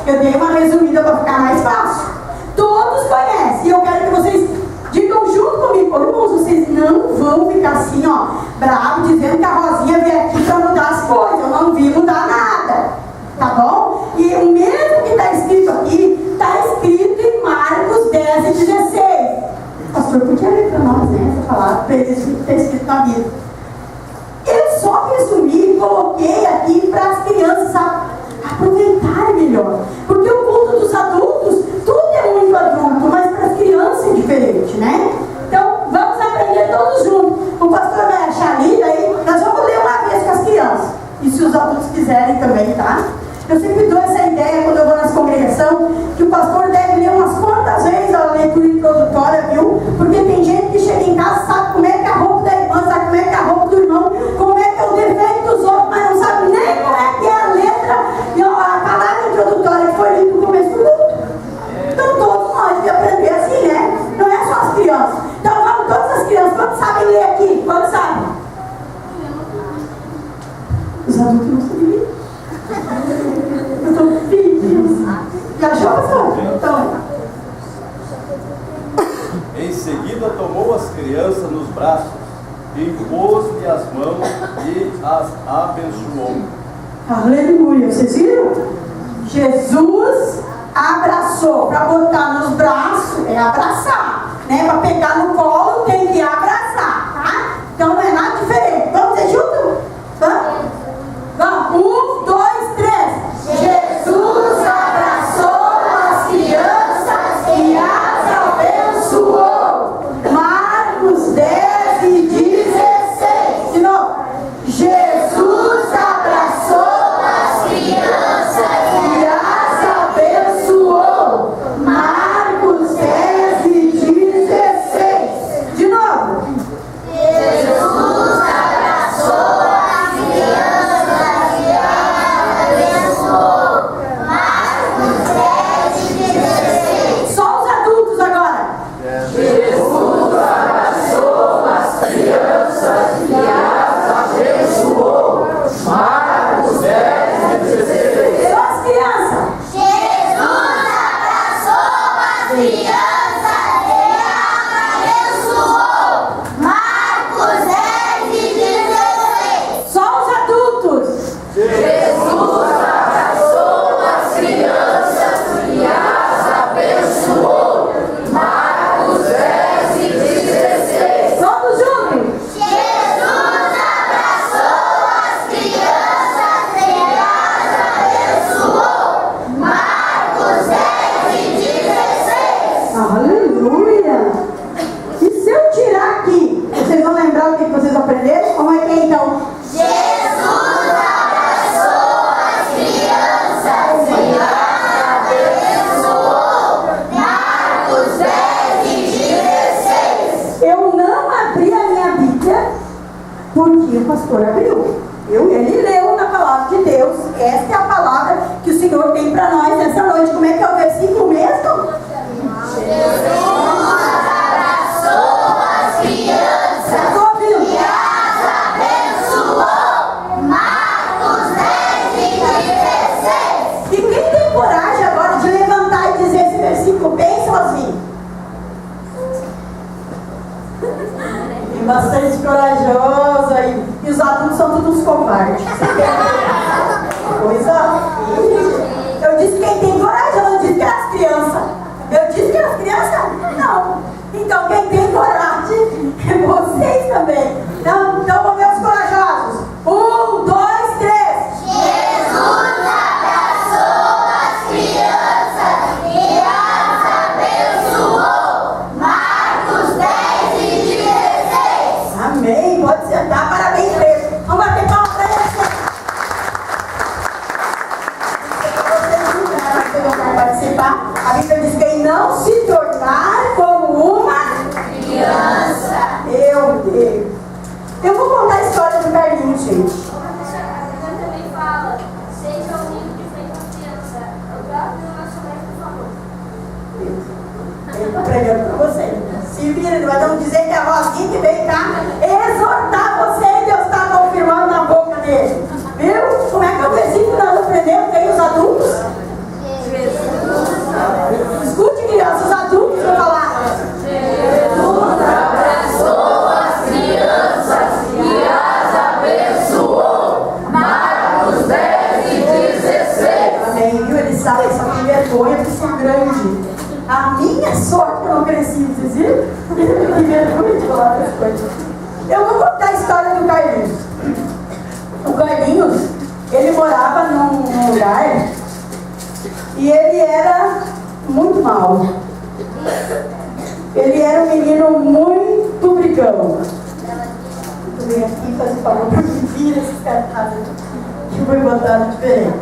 Eu dei uma resumida para ficar mais fácil. Todos conhecem. E eu quero que vocês digam junto comigo, irmãos, vocês não vão ficar assim, ó, bravo, dizendo que a Rosinha veio aqui para mudar as coisas. Eu não vi mudar nada. Tá bom? E o mesmo que está escrito aqui, está escrito em Marcos 10 e 16. Pastor, por que ler para nós, né? Essa palavra, para eles está escrito na Bíblia. Eu só resumi e coloquei aqui para as crianças aproveitarem melhor. Porque o culto dos adultos, tudo é muito adulto, mas para as crianças é diferente, né? Então, vamos aprender todos juntos. O pastor vai achar ali, daí nós vamos ler uma vez com as crianças. E se os adultos quiserem também, tá? Eu sempre dou essa ideia quando eu vou nas congregações, que o pastor deve ler umas quantas vezes a leitura introdutória, viu? Porque tem gente que chega em casa, sabe como é que é a roupa da irmã, sabe como é que é a roupa do irmão, como é que é o defeito dos outros, mas não sabe nem como é que é a letra e a palavra introdutória que foi lida no começo do culto. Então todos nós devemos aprender assim, né? Não é só as crianças. Então vamos, todas as crianças, quantos sabem ler aqui? Quantos sabem? Os adultos não sabem ler. Eu estou feliz. Já achou, pastor? Então. Em seguida tomou as crianças nos braços, impôs-lhe as mãos e as abençoou. Aleluia. Vocês viram? Jesus abraçou. Para botar nos braços é abraçar, né? Para pegar no colo tem que abraçar, tá? Então não é nada diferente. Vamos dizer junto? Vamos? Vamos. 1, 2, 3. Jesus abraçou as crianças e as abençoou. Marcos 10 e 16. De novo. Jesus abraçou as crianças e as abençoou. Marcos 10 e 16. De novo. Jesus abraçou as crianças e as abençoou. Marcos 10 e 16. Só os adultos agora. Jesus abraçou as crianças e as abençoou. Marcos 10 e 16. Só as crianças. Jesus abraçou as crianças e as abençoou. Marcos 10 e 16. Só os adultos. Jesus abraçou as crianças e as abençoou. Marcos 10 e 16. Todos juntos. Jesus abraçou as crianças e as abençoou. Marcos 10 e 16. Aleluia! E se eu tirar aqui, vocês vão lembrar o que vocês aprenderam? Como é que é então? Jesus abraçou as crianças e as abençoou. Marcos 10 e 16. Eu não abri a minha Bíblia porque o pastor abriu. Ele leu na palavra de Deus. Esta é a palavra que o Senhor tem para nós nessa noite. Como é que é o versículo mesmo? Jesus abraçou as crianças e as abençoou. Marcos 10 e 16. E quem tem coragem agora de levantar e dizer esse versículo bem sozinho? Tem bastante corajoso aí. E os adultos são todos covardes. Coisa. Eu disse quem tem coragem, eu não disse que era as crianças. Eu disse que era as crianças? Não. Então quem tem coragem é vocês também. Então vamos ver os corajosos. 1, 2, 3. Jesus abraçou as crianças e as abençoou. Marcos 10 e 16. Amém. Pode sentar. Parabéns mesmo. Vamos bater palmas para eles. Participar. A Bíblia diz que não se tornar como uma criança. Meu Deus. Eu vou contar a história do Carlinhos, gente. A também fala, seja unido de frente à criança. O próprio nosso mestre falou. Ele está pregando para você. Se vira, nós vamos dizer que é a Rosinha que veio cá exortar você e Deus está confirmando na boca dele. Viu? Como é que é o versículo que nós aprendemos? Tem os adultos? assim, vocês viram? Que vergonha de falar essas coisas. Eu vou contar a história do Carlinhos. O Carlinhos, ele morava num lugar e ele era muito mau. Ele era um menino muito brigão. Eu venho aqui fazer favor para me vir esses cartazes que foi botado diferente.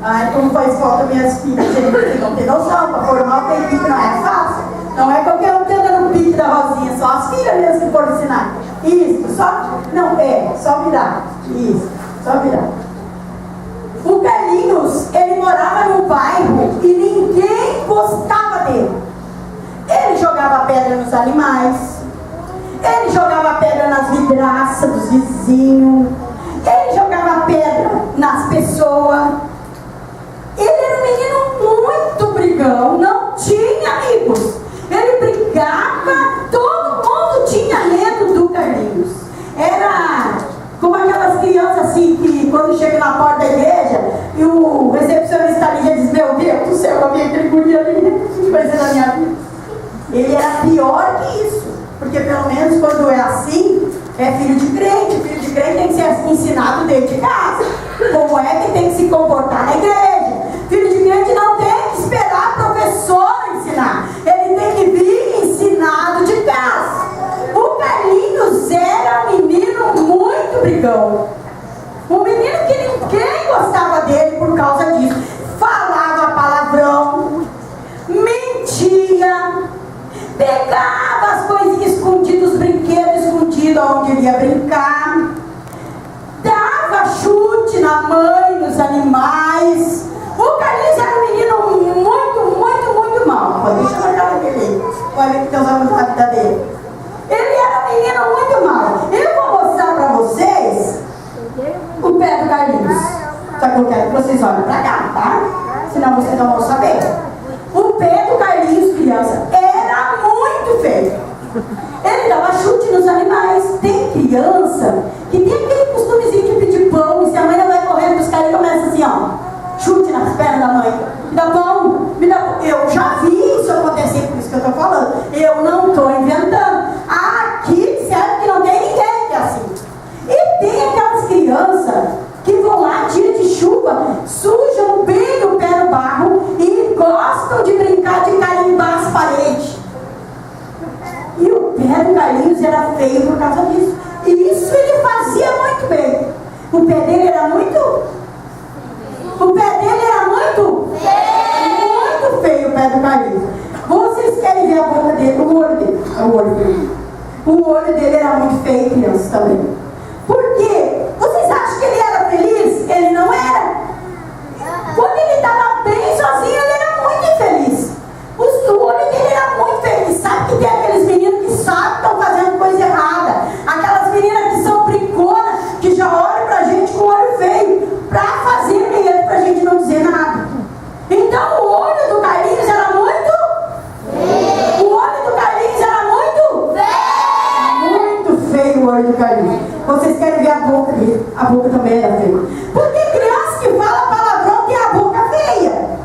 Ai, como faz falta minhas filhas, gente, não tem noção, para formar uma equipe não é fácil. Não é qualquer um que anda no pique da Rosinha, só as filhas mesmo que foram ensinar. Isso, só, não, só virar. Isso, só virar. O Carlinhos, ele morava num bairro e ninguém gostava dele. Ele jogava pedra nos animais, ele jogava pedra nas vidraças dos vizinhos, ele jogava pedra nas pessoas. Ele era um menino muito brigão, não tinha amigos. Ele brigava, todo mundo tinha medo do Carlinhos. Era como aquelas crianças assim que quando chega na porta da igreja e o recepcionista ali já diz: meu Deus do céu, eu vi aquele guri ali, o que vai ser da minha vida? Ele era pior que isso, porque pelo menos quando é assim, é filho de crente. Filho de crente tem que ser ensinado dentro de casa. Como é que tem que se comportar na igreja? Filho de crente não tem que esperar a professora ensinar. Ele tem que vir ensinado de casa. O Carlinhos era um menino muito brigão. Um menino que ninguém gostava dele por causa disso. Falava palavrão, mentia, pegava as coisinhas escondidas, os brinquedos escondidos onde ele ia brincar, dava chute na mãe, nos animais. O Carlinhos era um menino muito, muito, muito mau. Deixa eu olhar aquele, vai ver que Deus vai mudar a vida dele. Ele era um menino muito mau. Eu vou mostrar para vocês o pé do Carlinhos. Só que eu quero que vocês olhem para cá, tá? Senão vocês não vão saber. O pé do Carlinhos, criança, era muito feio. Ele dava chute nos animais. Tem criança que tem aquele costumezinho de pedir pão, e se a mãe não vai correndo buscar, ele começa assim, ó, chute nas pernas da mãe. Me dá pão, me dá pão. Eu já vi isso acontecer, por isso que eu estou falando. Eu não estou inventando. Aqui serve que não tem ninguém que é assim. E tem aquelas crianças que vão lá, dia de chuva, sujam bem o pé no barro e gostam de brincar de carimbar as paredes. E o pé do Carlinhos era feio por causa disso. E isso ele fazia muito bem. O pé dele era muito... O pé dele era muito feio, o pé do Carlinhos. Vocês querem ver a boca dele, o olho dele? O olho dele era muito feio, crianças, também. Por quê? Vocês acham que ele era feliz? Ele não era. Quando ele estava bem sozinho, ele era muito infeliz. O olho dele era muito feliz. Sabe que tem aqueles meninos que sabem que estão fazendo coisa errada? Aquelas meninas que são brinconas, que já olham pra gente com o olho feio, pra fazer medo, pra gente não dizer nada. Então o olho do Carlinhos era muito... O olho do Carlinhos era muito feio o olho do Carlinhos. Vocês querem ver a boca dele? A boca também era feia. Porque criança que fala palavrão tem a boca feia.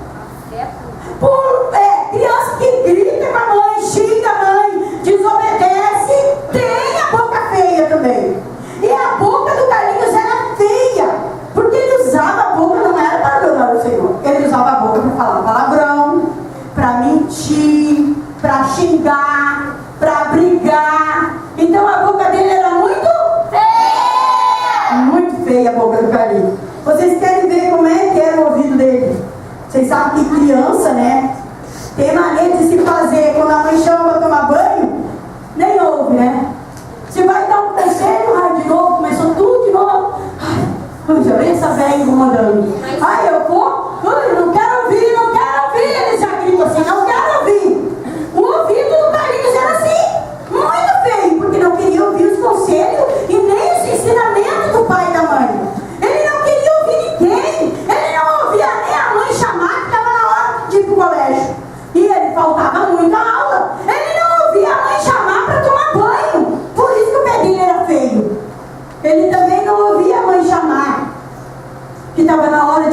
Criança que grita com a mãe, xinga a mãe, desobedece, tem a boca feia também. E a boca do Carlinhos era feia, porque ele usava a boca, não era para adorar o Senhor. Ele usava a boca para falar palavrão, para mentir, para xingar, para brigar. Então a boca dele era muito feia. Muito feia a boca do Carlinhos. Vocês querem ver como é que era o ouvido dele? Vocês sabem que criança, né? Tem maneira de se fazer. Quando a mãe chama para tomar banho, nem ouve, né? Você vai dar um conselho, de novo, começou tudo de novo. Já vem essa velha incomodando. Eu vou, não quero ouvir, não quero ouvir. Eles já gritam assim, não quero ouvir. O ouvido do Carlinhos era assim, muito feio, porque não queria ouvir os conselhos e nem os ensinamentos do pai e da mãe. Ele não queria ouvir ninguém. Ele não ouvia nem a mãe chamar, que estava na hora de ir para o colégio. E ele faltava muito a aula. Ele não ouvia a mãe chamar para tomar banho. Por isso que o pé dele era feio. Ele também não ouvia a mãe chamar, que estava na hora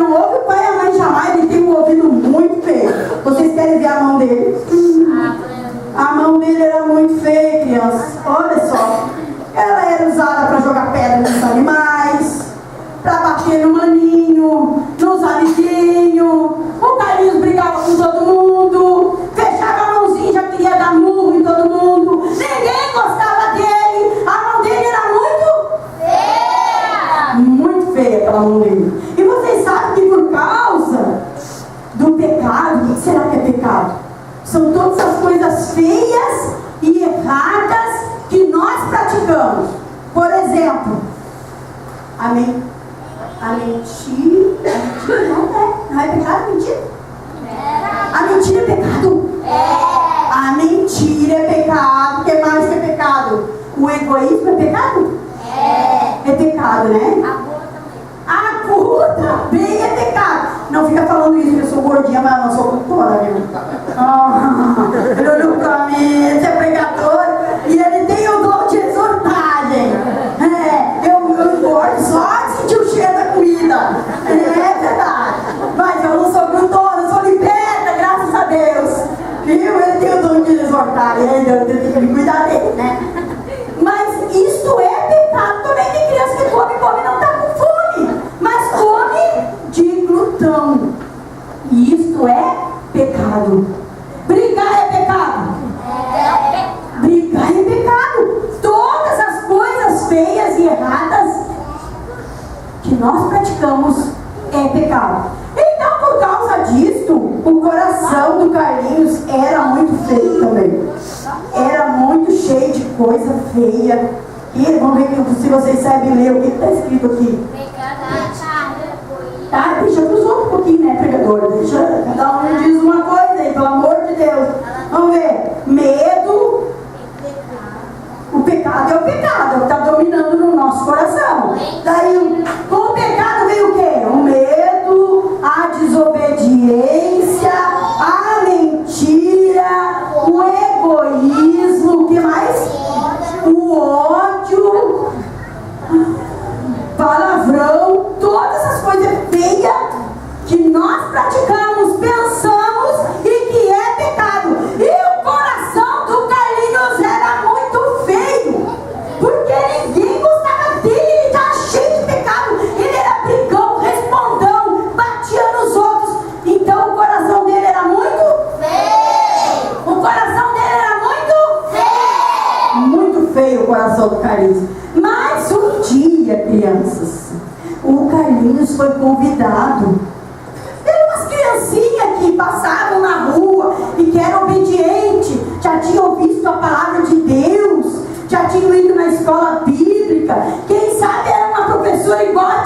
não ouve o pai e a mãe chamar, ele tem um ouvido muito feio. Vocês querem ver a mão dele? A mão dele era muito feia, crianças. Olha só. Ela era usada para jogar pedra nos animais, para bater no maninho, nos amiguinhos. O Carlinhos brigava com todo mundo, fechava a mãozinha, já queria dar murro em todo mundo. Ninguém gostava dele. A mão dele era muito feia aquela mão dele. E vocês sabem que por causa do pecado, o que será que é pecado? São todas as coisas feias e erradas que nós praticamos. Por exemplo, a mentira não é pecado, mentira? A mentira é pecado? A mentira é pecado. O que mais que é pecado? O egoísmo é pecado? É pecado, né? A gula também é pecado. Não fica falando isso, que eu sou gordinha, mas eu não sou cultora, viu? Ele olhou pra mim, ele é pregador e ele tem o dom de exortagem. Eu engordo só de sentir o cheiro da comida. É verdade. Mas eu não sou cultora, eu sou liberta, graças a Deus. Viu? Ele tem o dom de exortar, eu tenho que me cuidar dele, né? Mas isto é pecado também. Tem criança que come não está com fome, mas come de glutão. E isto é pecado. Brigar é pecado. Brigar é pecado. Todas as coisas feias e erradas que nós praticamos é pecado. Então, por causa disto, o coração do Carlinhos era muito feio também. Era muito cheio de coisa feia. E vamos ver se vocês sabem ler o que está escrito aqui. Tá, deixa para os outros um pouquinho, né, pregador? Deixa, cada um diz uma coisa aí, pelo amor de Deus. Vamos ver. Medo. O pecado é o pecado, é o que está dominando no nosso coração. Daí, com o pecado veio o quê? O medo, a desobediência, a mentira, o egoísmo, o que mais? O ódio, palavrão, todas as coisas feias que nós praticamos, pensamos e que é pecado. E o coração do Carlinhos era muito feio, porque ninguém gostava dele, ele estava cheio de pecado, ele era brigão, respondão, batia nos outros. Então o coração dele era muito feio. O coração dele era muito feio. Muito feio o coração do Carlinhos. Mas um dia, crianças, o Carlinhos foi convidado. Eram umas criancinhas que passavam na rua e que eram obedientes, já tinham visto a palavra de Deus, já tinham ido na escola bíblica. Quem sabe era uma professora igual a